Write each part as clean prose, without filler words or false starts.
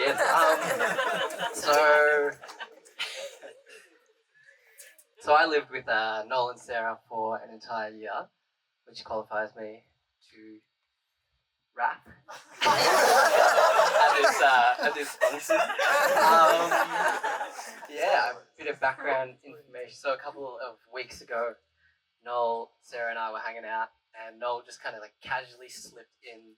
again. So I lived with Noel and Sarah for an entire year, which qualifies me to rap at this function. Yeah, a bit of background information. So a couple of weeks ago, Noel, Sarah, and I were hanging out, and Noel just kind of like casually slipped in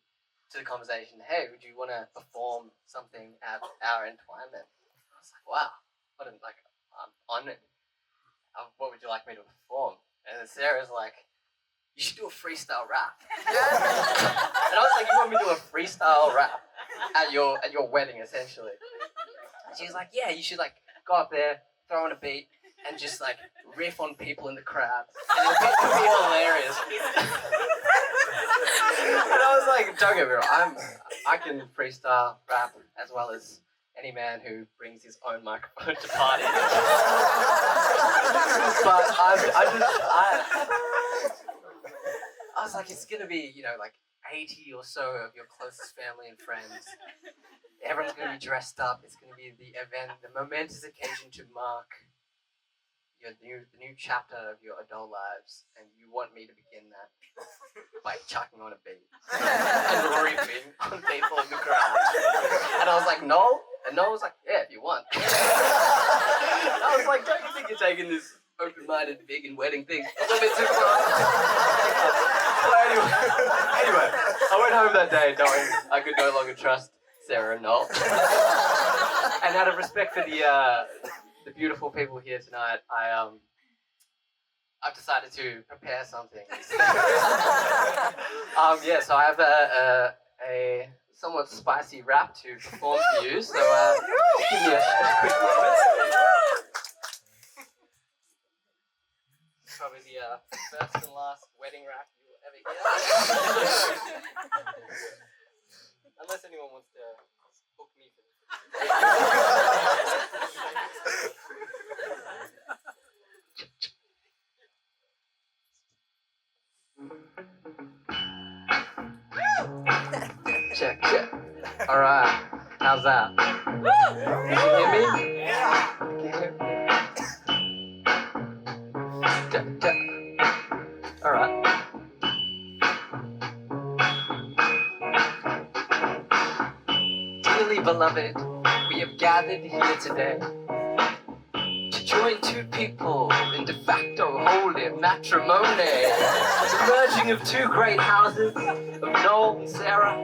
to the conversation. Hey, would you want to perform something at our entwinement? I was like, wow, what an I'm honored. What would you like me to perform? And then Sarah's like, you should do a freestyle rap. And I was like, you want me to do a freestyle rap at your wedding, essentially? And she's like, yeah, you should like go up there, throw in a beat, and just like riff on people in the crowd. And it'll be hilarious. And I was like, don't get me wrong, I can freestyle rap as well as any man who brings his own microphone to parties. But I was like, it's gonna be, like 80 or so of your closest family and friends. Everyone's gonna be dressed up. It's gonna be the event, the momentous occasion to mark the new chapter of your adult lives, and you want me to begin that by chucking on a beat and ripping on people in the crowd. And I was like, no. And Noel was like, yeah, if you want. I was like, don't you think you're taking this open-minded vegan wedding thing a little bit too far? So anyway, I went home that day knowing I could no longer trust Sarah and Noel. And out of respect for the beautiful people here tonight, I've decided to prepare something. So I have a somewhat spicy rap to perform for you. So give me a quick moment. Probably the first and last wedding rap you will ever hear. Unless anyone wants to book me for this. Check. All right. How's that? Can you hear me? Yeah. Can you hear me? All right. Dearly beloved, we have gathered here today to join two people in defacto holy matrimony. The merging of two great houses of Noel and Sarah,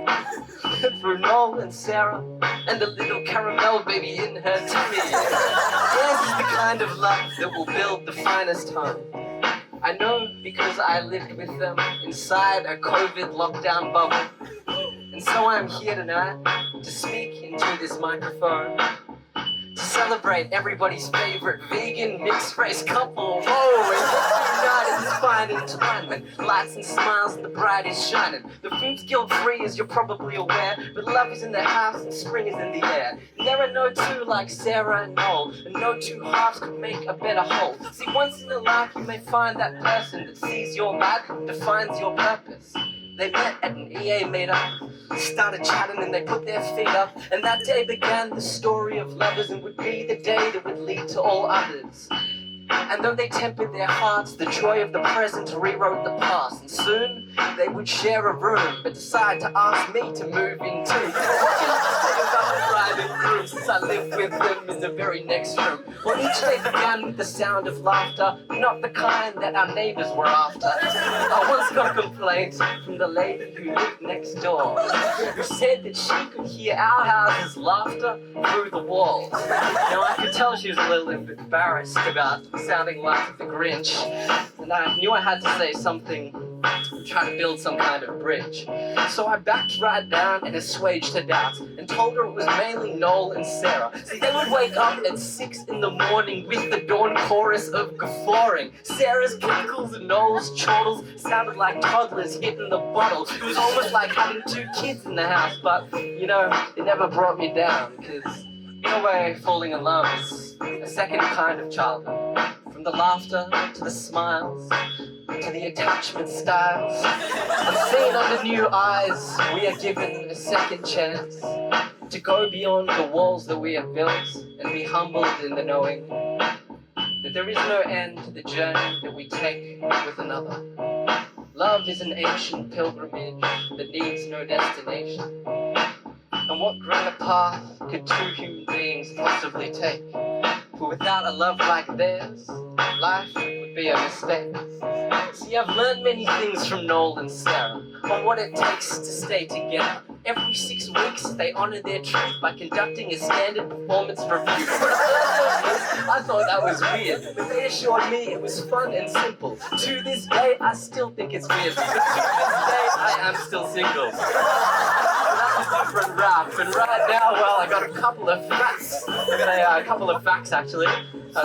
through Noel and Sarah and the little caramel baby in her tummy. This is the kind of love that will build the finest home. I know because I lived with them inside a COVID lockdown bubble. And so I'm here tonight to speak into this microphone to celebrate everybody's favorite vegan mixed-race couple. Whoa, and united is fine entwinement. Lights and smiles and the bride is shining. The food's guilt-free as you're probably aware, but love is in the house and spring is in the air. And there are no two like Sarah and Noel, and no two halves could make a better whole. See, once in a life you may find that person that sees your life and defines your purpose. They met at an EA meetup, started chatting and they put their feet up, and that day began the story of lovers and would be the day that would lead to all others. And though they tempered their hearts, the joy of the present rewrote the past, and soon they would share a room, but decide to ask me to move in too. What can I say about the bride and groom since I lived with them in the very next room? Well, each day began with the sound of laughter, not the kind that our neighbors were after. I once got a complaint from the lady who lived next door, who said that she could hear our house's laughter through the walls. Now I could tell she was a little embarrassed about sounding like the Grinch, and I knew I had to say something, try to build some kind of bridge. So I backed right down and assuaged her doubts, and told her it was mainly Noel and Sarah. See, they would wake up at 6 in the morning with the dawn chorus of guffawing. Sarah's giggles and Noel's chortles sounded like toddlers hitting the bottle. It was almost like having two kids in the house, but, it never brought me down, because in a way, falling in love is a second kind of childhood. From the laughter to the smiles to the attachment styles. And seen under new eyes, we are given a second chance. to go beyond the walls that we have built and be humbled in the knowing that there is no end to the journey that we take with another. Love is an ancient pilgrimage that needs no destination. And what greater path could two human beings possibly take? For without a love like theirs, life would be a mistake. See, I've learned many things from Noel and Sarah on what it takes to stay together. Every 6 weeks, they honor their truth by conducting a standard performance review. I thought that was weird, but they assured me it was fun and simple. To this day, I still think it's weird, but to this day, I am still single. That's a different rap, and right now, well, I got a couple of facts. I got a couple of facts, actually.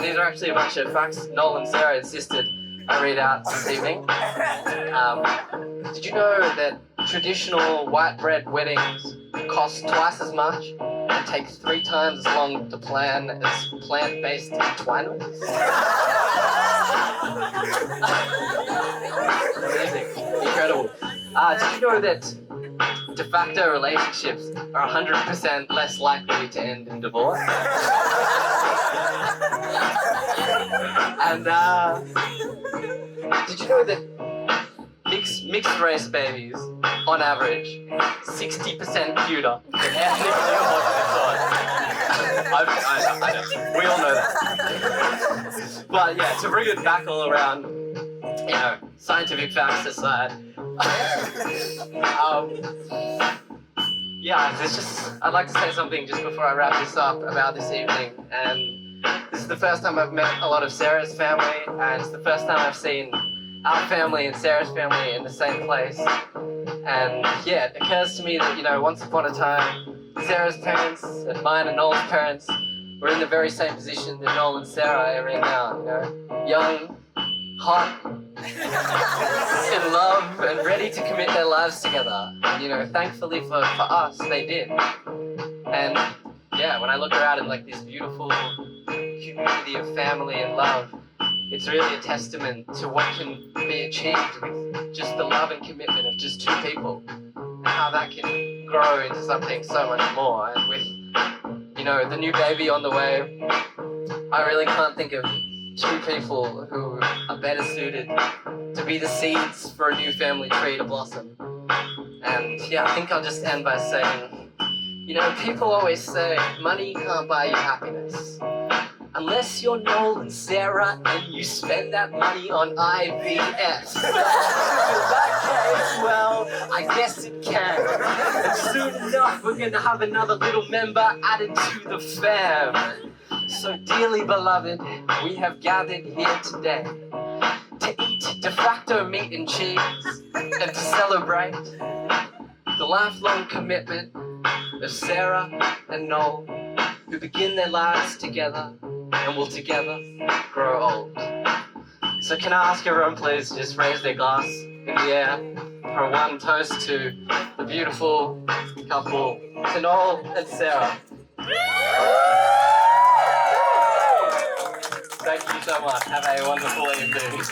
These are actually a bunch of facts Noel and Sarah insisted I read out this evening. Did you know that traditional white bread weddings cost twice as much and take 3 times as long to plan as plant-based entwinement? Amazing. Incredible. Did you know that defacto relationships are 100% less likely to end in divorce? And did you know that mixed race babies, on average, 60% cuter than ethnically homosexual? I know. We all know that. But yeah, to bring it back all around, scientific facts aside, I'd like to say something just before I wrap this up about this evening. And this is the first time I've met a lot of Sarah's family, and it's the first time I've seen our family and Sarah's family in the same place. And yeah, it occurs to me that, once upon a time, Sarah's parents and mine and Noel's parents were in the very same position that Noel and Sarah are in now, young, hot, in love, and ready to commit their lives together. And, thankfully for us, they did. And yeah, when I look around in this beautiful community of family and love, it's really a testament to what can be achieved with just the love and commitment of just 2 people, and how that can grow into something so much more. And with, the new baby on the way, I really can't think of 2 people who are better suited to be the seeds for a new family tree to blossom. And yeah, I think I'll just end by saying, people always say money can't buy you happiness. Unless you're Noel and Sarah and you spend that money on IVS. In that case, well, I guess it can. And soon enough, we're gonna have another little member added to the fam. So dearly beloved, we have gathered here today to eat defacto meat and cheese and to celebrate the lifelong commitment of Sarah and Noel, who begin their lives together and will together grow old. So can I ask everyone please to just raise their glass in the air for one toast to the beautiful couple, to Noel and Sarah. Thank you so much. Have a wonderful evening.